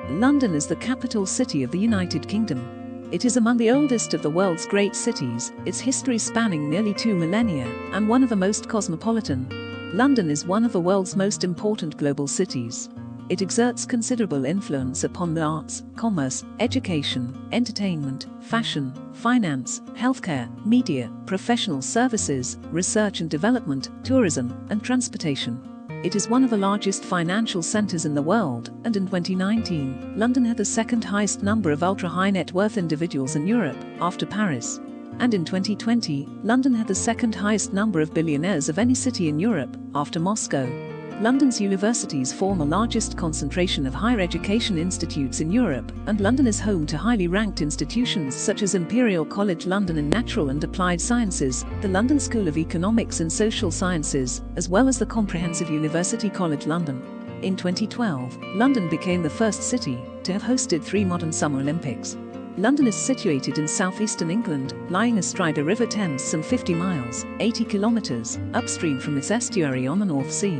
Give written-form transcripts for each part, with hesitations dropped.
London is the capital city of the United Kingdom. It is among the oldest of the world's great cities, its history spanning nearly 2 millennia, and one of the most cosmopolitan. London is one of the world's most important global cities. It exerts considerable influence upon the arts, commerce, education, entertainment, fashion, finance, healthcare, media, professional services, research and development, tourism, and transportation. It is one of the largest financial centers in the world, and in 2019, London had the second highest number of ultra-high net worth individuals in Europe, after Paris. And in 2020, London had the second highest number of billionaires of any city in Europe, after Moscow. London's universities form the largest concentration of higher education institutes in Europe, and London is home to highly ranked institutions such as Imperial College London in Natural and Applied Sciences, the London School of Economics and Social Sciences, as well as the Comprehensive University College London. In 2012, London became the first city to have hosted 3 modern Summer Olympics. London is situated in southeastern England, lying astride the River Thames some 50 miles, 80 kilometers, upstream from its estuary on the North Sea.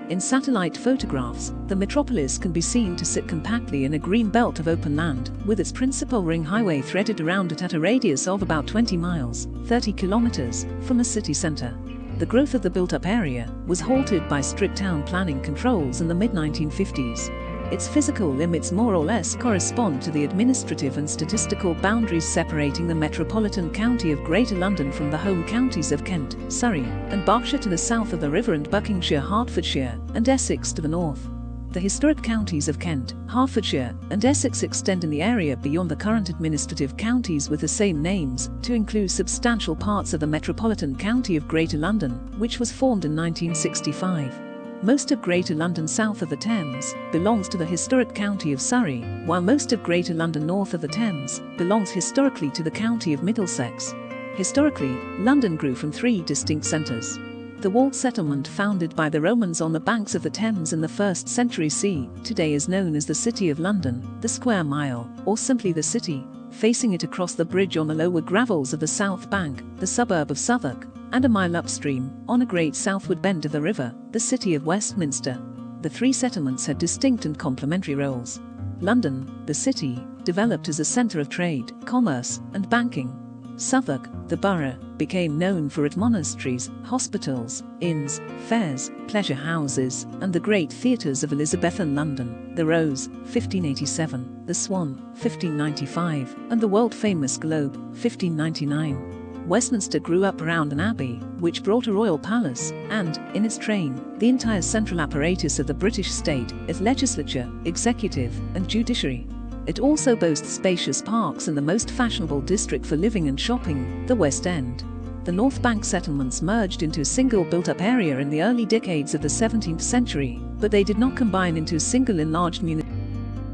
In satellite photographs, the metropolis can be seen to sit compactly in a green belt of open land, with its principal ring highway threaded around it at a radius of about 20 miles, 30 kilometers, from the city centre. The growth of the built-up area was halted by strict town planning controls in the mid-1950s. Its physical limits more or less correspond to the administrative and statistical boundaries separating the metropolitan county of Greater London from the home counties of Kent, Surrey, and Berkshire to the south of the river and Buckinghamshire, Hertfordshire, and Essex to the north. The historic counties of Kent, Hertfordshire, and Essex extend in the area beyond the current administrative counties with the same names, to include substantial parts of the metropolitan county of Greater London, which was formed in 1965. Most of Greater London south of the Thames belongs to the historic county of Surrey, while most of Greater London north of the Thames belongs historically to the county of Middlesex. Historically, London grew from 3 distinct centres. The walled settlement founded by the Romans on the banks of the Thames in the 1st century CE today is known as the City of London, the Square Mile, or simply the City, facing it across the bridge on the lower gravels of the South Bank, the suburb of Southwark, and a mile upstream, on a great southward bend of the river, the city of Westminster. The 3 settlements had distinct and complementary roles. London, the city, developed as a centre of trade, commerce, and banking. Southwark, the borough, became known for its monasteries, hospitals, inns, fairs, pleasure houses, and the great theatres of Elizabethan London, the Rose, 1587, the Swan, 1595, and the world-famous Globe, 1599. Westminster grew up around an abbey, which brought a royal palace, and, in its train, the entire central apparatus of the British state, its legislature, executive, and judiciary. It also boasts spacious parks and the most fashionable district for living and shopping, the West End. The North Bank settlements merged into a single built-up area in the early decades of the 17th century, but they did not combine into a single enlarged municipality.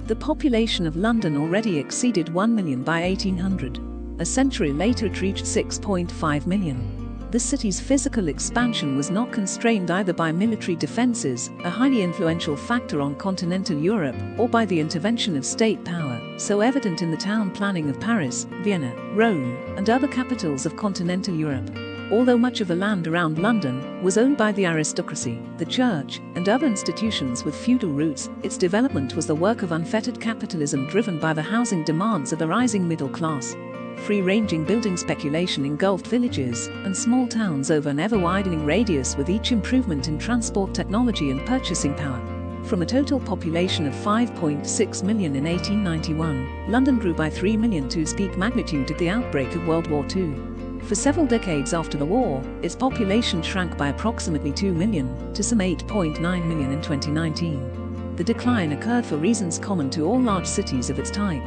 The population of London already exceeded 1 million by 1800. A century later it reached 6.5 million. The city's physical expansion was not constrained either by military defences, a highly influential factor on continental Europe, or by the intervention of state power, so evident in the town planning of Paris, Vienna, Rome, and other capitals of continental Europe. Although much of the land around London was owned by the aristocracy, the church, and other institutions with feudal roots, its development was the work of unfettered capitalism driven by the housing demands of the rising middle class. Free-ranging building speculation engulfed villages and small towns over an ever-widening radius with each improvement in transport technology and purchasing power. From a total population of 5.6 million in 1891, London grew by 3 million to its peak magnitude at the outbreak of World War II. For several decades after the war, its population shrank by approximately 2 million to some 8.9 million in 2019. The decline occurred for reasons common to all large cities of its type: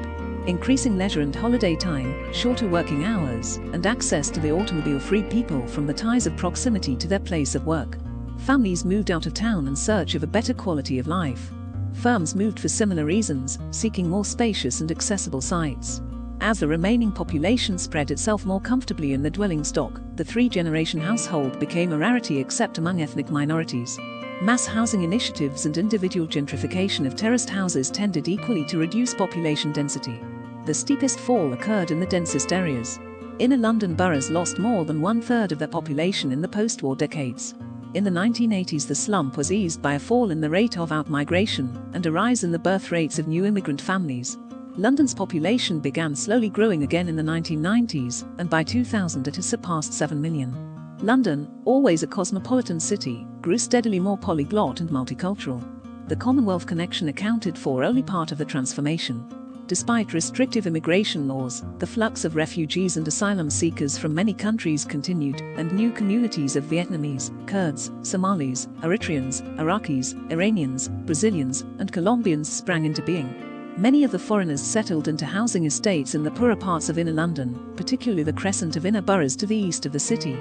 increasing leisure and holiday time, shorter working hours, and access to the automobile freed people from the ties of proximity to their place of work. Families moved out of town in search of a better quality of life. Firms moved for similar reasons, seeking more spacious and accessible sites. As the remaining population spread itself more comfortably in the dwelling stock, the 3-generation household became a rarity except among ethnic minorities. Mass housing initiatives and individual gentrification of terraced houses tended equally to reduce population density. The steepest fall occurred in the densest areas. Inner London boroughs lost more than 1/3 of their population in the post-war decades. In the 1980s, the slump was eased by a fall in the rate of outmigration and a rise in the birth rates of new immigrant families. London's population began slowly growing again in the 1990s, and by 2000 it has surpassed 7 million. London, always a cosmopolitan city, grew steadily more polyglot and multicultural. The Commonwealth connection accounted for only part of the transformation. Despite restrictive immigration laws, the flux of refugees and asylum seekers from many countries continued, and new communities of Vietnamese, Kurds, Somalis, Eritreans, Iraqis, Iranians, Brazilians, and Colombians sprang into being. Many of the foreigners settled into housing estates in the poorer parts of inner London, particularly the crescent of inner boroughs to the east of the city.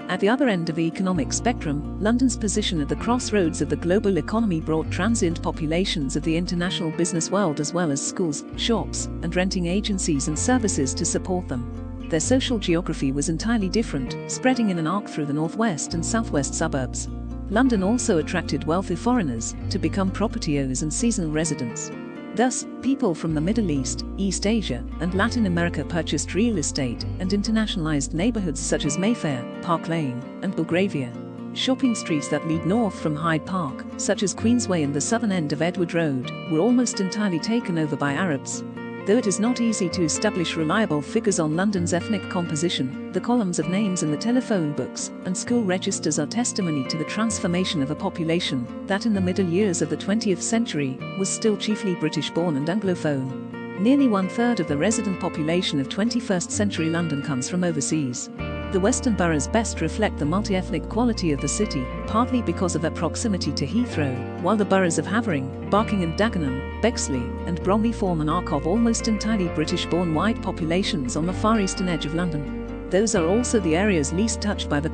At the other end of the economic spectrum, London's position at the crossroads of the global economy brought transient populations of the international business world as well as schools, shops, and renting agencies and services to support them. Their social geography was entirely different, spreading in an arc through the northwest and southwest suburbs. London also attracted wealthy foreigners to become property owners and seasonal residents. Thus, people from the Middle East, East Asia, and Latin America purchased real estate and internationalized neighborhoods such as Mayfair, Park Lane, and Belgravia. Shopping streets that lead north from Hyde Park, such as Queensway and the southern end of Edward Road, were almost entirely taken over by Arabs. Though it is not easy to establish reliable figures on London's ethnic composition, the columns of names in the telephone books and school registers are testimony to the transformation of a population that in the middle years of the 20th century was still chiefly British-born and Anglophone. Nearly one-third of the resident population of 21st century London comes from overseas. The western boroughs best reflect the multi-ethnic quality of the city, partly because of their proximity to Heathrow, while the boroughs of Havering, Barking and Dagenham, Bexley, and Bromley form an arc of almost entirely British-born wide populations on the far eastern edge of London. Those are also the areas least touched by the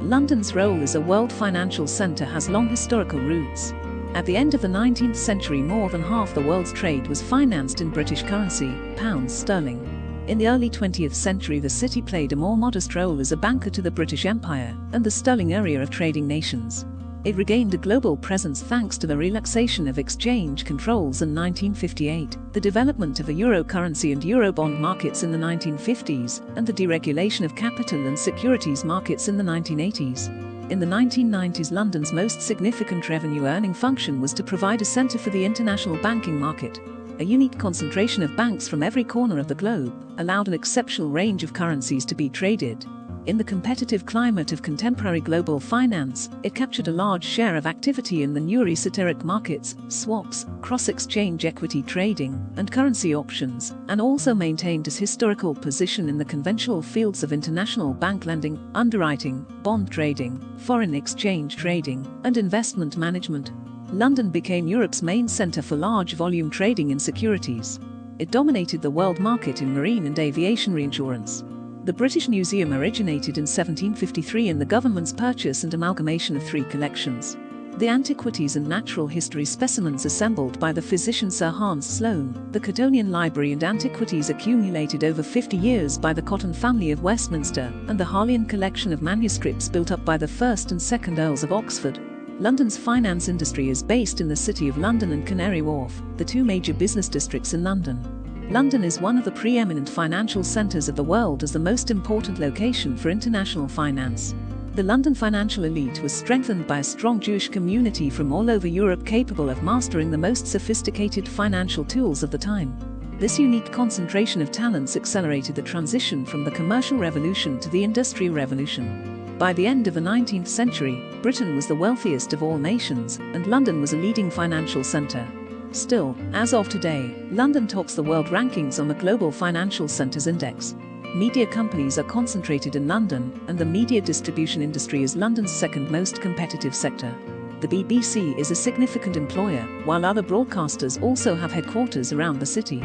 London's role as a world financial centre has long historical roots. At the end of the 19th century, more than half the world's trade was financed in British currency, pounds sterling. In the early 20th century, the city played a more modest role as a banker to the British Empire and the sterling area of trading nations. It regained a global presence thanks to the relaxation of exchange controls in 1958, the development of a euro currency and eurobond markets in the 1950s, and the deregulation of capital and securities markets in the 1980s. In the 1990s, London's most significant revenue-earning function was to provide a centre for the international banking market. A unique concentration of banks from every corner of the globe allowed an exceptional range of currencies to be traded. In the competitive climate of contemporary global finance, it captured a large share of activity in the new esoteric markets, swaps, cross-exchange equity trading, and currency options, and also maintained its historical position in the conventional fields of international bank lending, underwriting, bond trading, foreign exchange trading, and investment management. London became Europe's main centre for large volume trading in securities. It dominated the world market in marine and aviation reinsurance. The British Museum originated in 1753 in the government's purchase and amalgamation of 3 collections. The antiquities and natural history specimens assembled by the physician Sir Hans Sloane, the Cottonian Library and antiquities accumulated over 50 years by the Cotton family of Westminster, and the Harleian collection of manuscripts built up by the 1st and 2nd Earls of Oxford. London's finance industry is based in the City of London and Canary Wharf, the 2 major business districts in London. London is one of the preeminent financial centres of the world as the most important location for international finance. The London financial elite was strengthened by a strong Jewish community from all over Europe capable of mastering the most sophisticated financial tools of the time. This unique concentration of talents accelerated the transition from the commercial revolution to the industrial revolution. By the end of the 19th century, Britain was the wealthiest of all nations, and London was a leading financial centre. Still, as of today, London tops the world rankings on the Global Financial Centres Index. Media companies are concentrated in London, and the media distribution industry is London's second most competitive sector. The BBC is a significant employer, while other broadcasters also have headquarters around the city.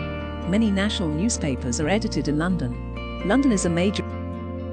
Many national newspapers are edited in London. London is a major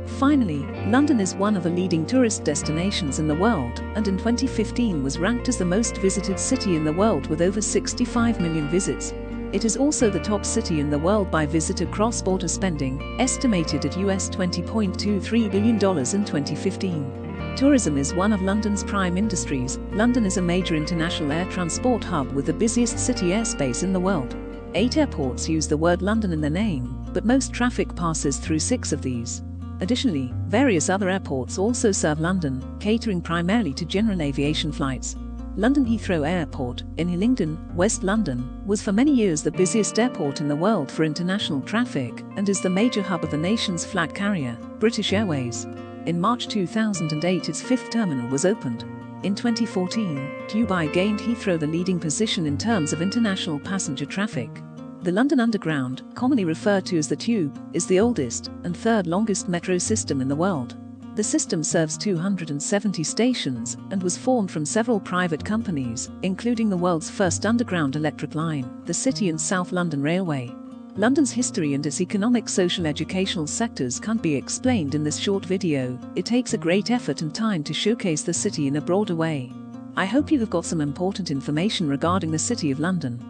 Finally, London is one of the leading tourist destinations in the world, and in 2015 was ranked as the most visited city in the world with over 65 million visits. It is also the top city in the world by visitor cross-border spending, estimated at US $20.23 billion in 2015. Tourism is one of London's prime industries. London is a major international air transport hub with the busiest city airspace in the world. 8 airports use the word London in their name, but most traffic passes through 6 of these. Additionally, various other airports also serve London, catering primarily to general aviation flights. London Heathrow Airport, in Hillingdon, West London, was for many years the busiest airport in the world for international traffic and is the major hub of the nation's flag carrier, British Airways. In March 2008, its fifth terminal was opened. In 2014, Dubai gained Heathrow the leading position in terms of international passenger traffic. The London Underground, commonly referred to as the Tube, is the oldest and third longest metro system in the world. The system serves 270 stations and was formed from several private companies, including the world's first underground electric line, the City and South London Railway. London's history and its economic, social, educational sectors can't be explained in this short video. It takes a great effort and time to showcase the city in a broader way. I hope you have got some important information regarding the City of London.